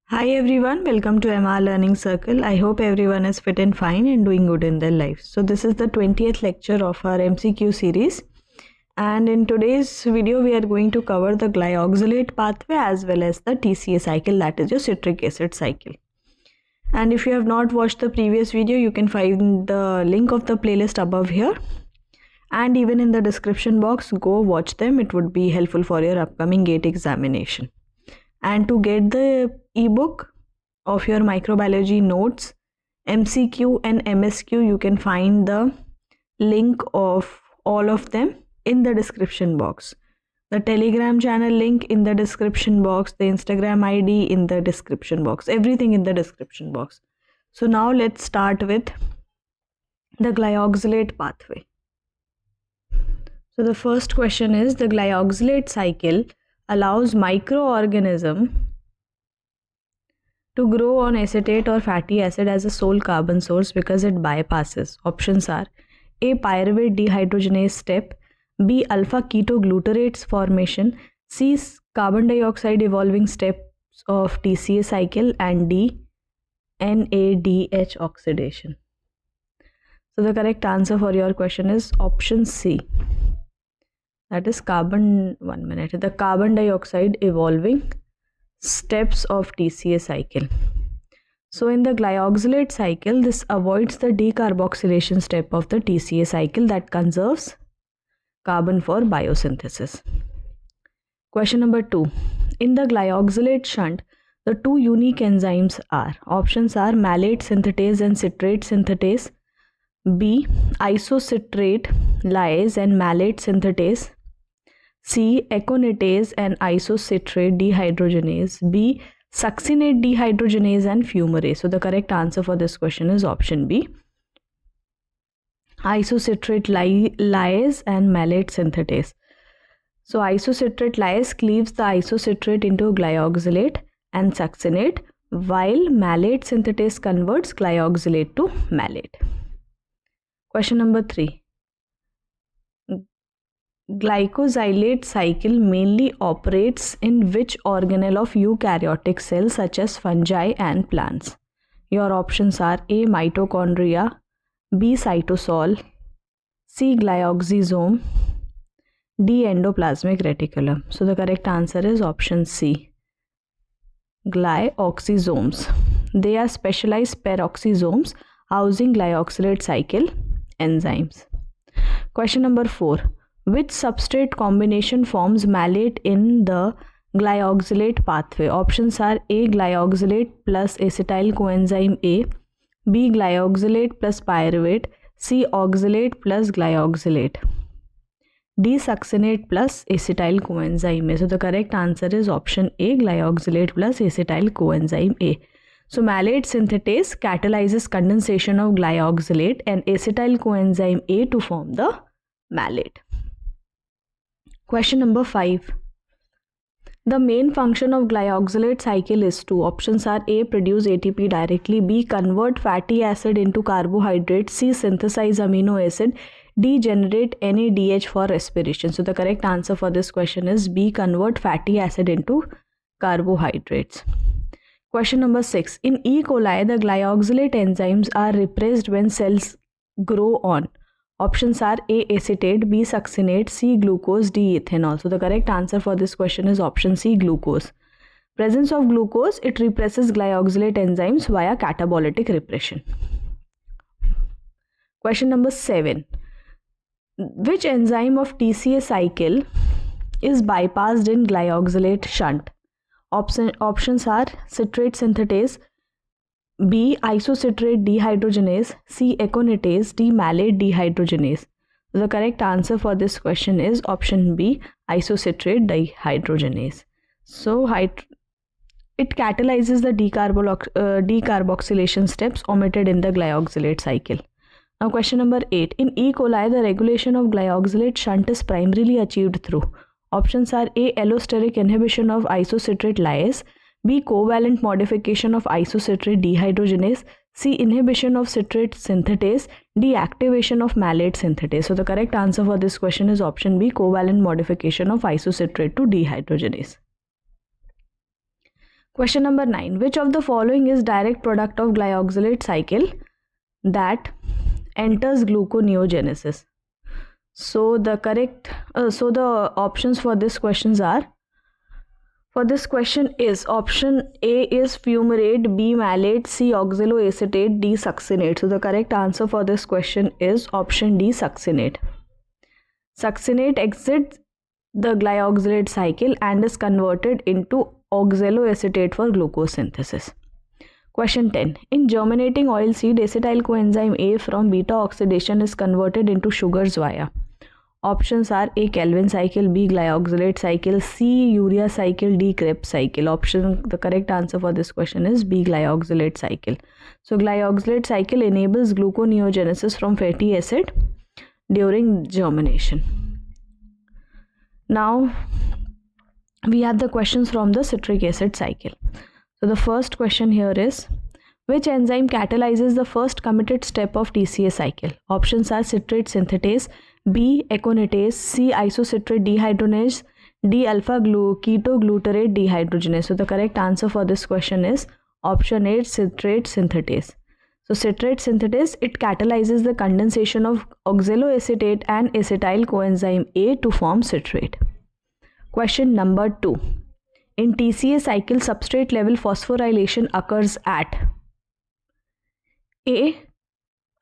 Hi everyone, welcome to MR Learning Circle. I hope everyone is fit and fine and doing good in their life. So this is the 20th lecture of our MCQ series, and in today's video we are going to cover the glyoxylate pathway as well as the TCA cycle, that is your citric acid cycle. And if you have not watched the previous video, you can find the link of the playlist above here and even in the description box. Go watch them, it would be helpful for your upcoming GATE examination. And to get the ebook of your microbiology notes, MCQ and MSQ, you can find the link of all of them in the description box. The Telegram channel link in the description box, the Instagram ID in the description box, everything in the description box. So now let's start with the glyoxylate pathway. So the first question is, the glyoxylate cycle allows microorganism to grow on acetate or fatty acid as a sole carbon source because it bypasses. Options are A. Pyruvate dehydrogenase step, B. alpha ketoglutarate formation, C. carbon dioxide evolving steps of TCA cycle, and D. NADH oxidation. So the correct answer for your question is option C. That is the carbon dioxide evolving steps of TCA cycle. So in the glyoxylate cycle, this avoids the decarboxylation step of the TCA cycle that conserves carbon for biosynthesis. Question number 2. In the glyoxylate shunt, the two unique enzymes are, options are malate synthetase and citrate synthetase, B. isocitrate lyase and malate synthetase, C. Econitase and isocitrate dehydrogenase, B. succinate dehydrogenase and fumarase. So the correct answer for this question is option B. Isocitrate lyase and malate synthetase. So isocitrate lyase cleaves the isocitrate into glyoxylate and succinate, while malate synthetase converts glyoxylate to malate. Question number 3. Glycosylate cycle mainly operates in which organelle of eukaryotic cells such as fungi and plants? Your options are A. mitochondria, B. cytosol, C. glyoxysome, D. endoplasmic reticulum. So the correct answer is option C. Glyoxysomes. They are specialized peroxisomes housing glyoxylate cycle enzymes. Question number 4. Which substrate combination forms malate in the glyoxylate pathway? Options are A. glyoxylate plus acetyl coenzyme A, B. glyoxylate plus pyruvate, C. oxalate plus glyoxylate, D. succinate plus acetyl coenzyme A. So the correct answer is option A, glyoxylate plus acetyl coenzyme A. So malate synthetase catalyzes condensation of glyoxylate and acetyl coenzyme A to form the malate. Question number 5. The main function of glyoxylate cycle is to, options are A. produce ATP directly, B. convert fatty acid into carbohydrate, C. synthesize amino acid, D. generate NADH for respiration. So the correct answer for this question is B. convert fatty acid into carbohydrates. Question number 6. In E. coli, the glyoxylate enzymes are repressed when cells grow on. Options are A. acetate, B. succinate, C. glucose, D. ethanol. So the correct answer for this question is option C. glucose. Presence of glucose, it represses glyoxylate enzymes via catabolic repression. Question number 7. Which enzyme of TCA cycle is bypassed in glyoxylate shunt? Options are citrate synthetase, B. isocitrate dehydrogenase, C. econitase, D. malate dehydrogenase. The correct answer for this question is option B. isocitrate dehydrogenase. So it catalyzes the decarboxylation steps omitted in the glyoxylate cycle. Now question number 8. In E. coli, the regulation of glyoxylate shunt is primarily achieved through, options are A. allosteric inhibition of isocitrate lyase, B. covalent modification of isocitrate dehydrogenase, C. inhibition of citrate synthetase, D. activation of malate synthetase. So the correct answer for this question is option B. covalent modification of isocitrate to dehydrogenase. Question number 9. Which of the following is direct product of glyoxylate cycle that enters gluconeogenesis? So the options for this questions are, for this question is option A is fumarate, B malate, C oxaloacetate, D succinate. So the correct answer for this question is option D, succinate. Succinate exits the glyoxylate cycle and is converted into oxaloacetate for glucose synthesis. Question 10. In germinating oilseed, acetyl coenzyme A from beta oxidation is converted into sugars via. Options are A, Calvin cycle, B, glyoxylate cycle, C, urea cycle, D, Krebs cycle. The correct answer for this question is B, glyoxylate cycle. So glyoxylate cycle enables gluconeogenesis from fatty acid during germination. Now we have the questions from the citric acid cycle. So the first question here is, which enzyme catalyzes the first committed step of TCA cycle? Options are citrate synthetase, B, aconitase, C, isocitrate dehydrogenase, D, alpha-ketoglutarate dehydrogenase. So the correct answer for this question is option A, citrate synthetase. So citrate synthetase, it catalyzes the condensation of oxaloacetate and acetyl coenzyme A to form citrate. Question number 2. In TCA cycle, substrate level phosphorylation occurs at A,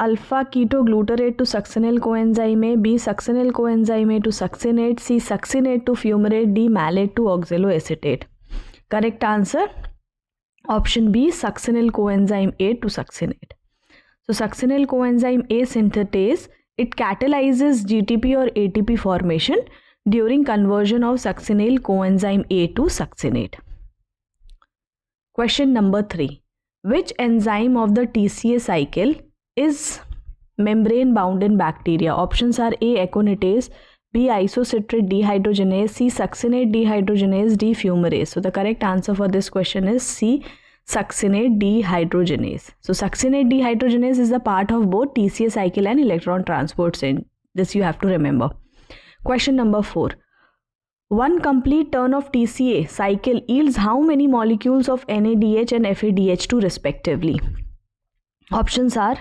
alpha-ketoglutarate to succinyl coenzyme A, B, succinyl coenzyme A to succinate, C, succinate to fumarate, D, malate to oxaloacetate. Correct answer option B, succinyl coenzyme A to succinate. So succinyl coenzyme A synthetase, it catalyzes GTP or ATP formation during conversion of succinyl coenzyme A to succinate. Question number 3. Which enzyme of the TCA cycle is membrane bound in bacteria? Options are A, aconitase, B, isocitrate dehydrogenase, C, succinate dehydrogenase, D, fumarase. So the correct answer for this question is C, succinate dehydrogenase. So succinate dehydrogenase is the part of both TCA cycle and electron transport chain. This you have to remember. Question number 4. One complete turn of TCA cycle yields how many molecules of NADH and FADH2 respectively? Options are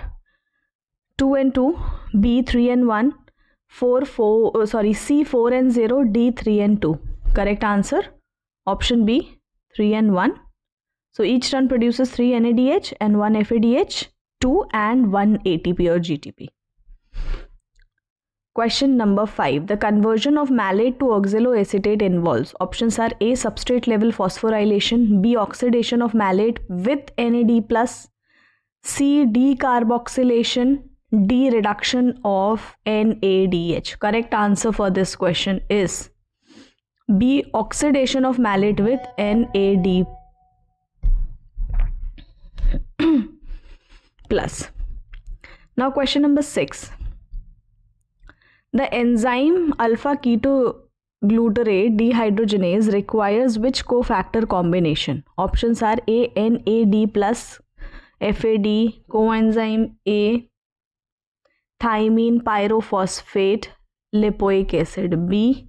2 and 2, B 3 and 1, C 4 and 0, D 3 and 2. Correct answer option B, 3 and 1. So each turn produces 3 NADH and 1 FADH, 2 and 1 ATP or GTP. Question number 5. The conversion of malate to oxaloacetate involves. Options are A, substrate level phosphorylation, B, oxidation of malate with NAD+, C, decarboxylation, D, reduction of NADH. Correct answer for this question is B, oxidation of malate with NAD+. Now question number 6. The enzyme alpha-ketoglutarate dehydrogenase requires which cofactor combination? Options are A, NAD+, FAD, coenzyme A, thymine pyrophosphate, lipoic acid, B,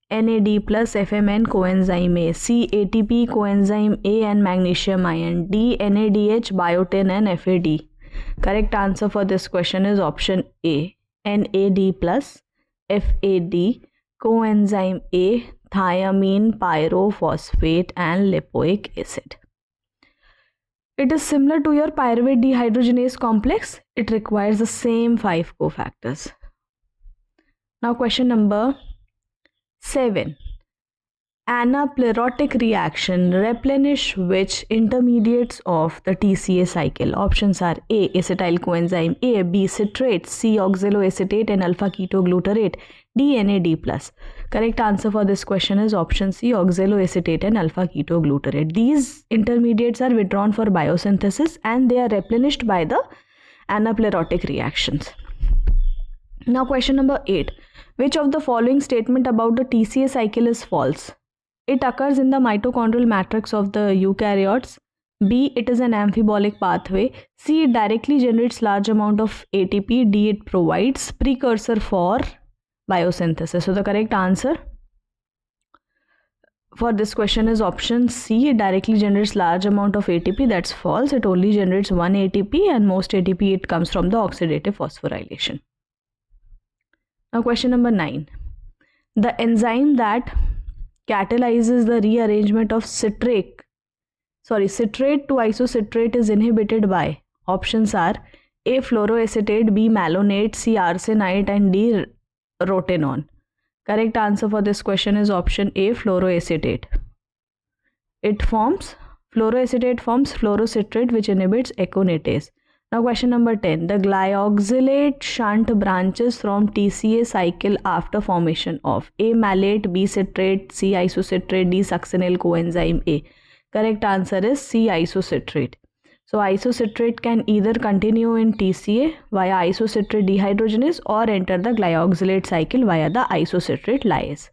NAD+, FMN, coenzyme A, C, ATP, coenzyme A and magnesium ion, D, NADH, biotin and FAD. Correct answer for this question is option A, NAD+, FAD, coenzyme A, thiamine pyrophosphate and lipoic acid. It is similar to your pyruvate dehydrogenase complex. It requires the same 5 cofactors. Now question number 7. Anaplerotic reaction replenish which intermediates of the TCA cycle? Options are A, acetyl coenzyme A, B, citrate, C, oxaloacetate and alpha-ketoglutarate, D, NAD+. Correct answer for this question is option C, oxaloacetate and alpha-ketoglutarate. These intermediates are withdrawn for biosynthesis and they are replenished by the anaplerotic reactions. Now question number 8. Which of the following statement about the TCA cycle is false? It occurs in the mitochondrial matrix of the eukaryotes. B, it is an amphibolic pathway. C, it directly generates large amount of ATP. D, it provides precursor for biosynthesis. So the correct answer for this question is option C. It directly generates large amount of ATP. That's false. It only generates 1 ATP, and most ATP it comes from the oxidative phosphorylation. Now question number 9. The enzyme that catalyzes the rearrangement of citrate to isocitrate is inhibited by. Options are A. Fluoroacetate, B. Malonate, C. Arsenite, and D. Rotenone. Correct answer for this question is option A. Fluoroacetate. Fluoroacetate forms fluorocitrate, which inhibits aconitase. Now question number 10. The glyoxylate shunt branches from TCA cycle after formation of A. Malate, B. Citrate, C. Isocitrate, D. Succinyl coenzyme A. Correct answer is C. Isocitrate. So isocitrate can either continue in TCA via isocitrate dehydrogenase or enter the glyoxylate cycle via the isocitrate lyase.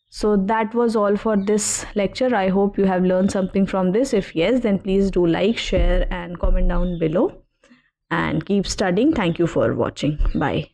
So that was all for this lecture. I hope you have learned something from this. If yes, then please do like, share and comment down below, and keep studying. Thank you for watching. Bye.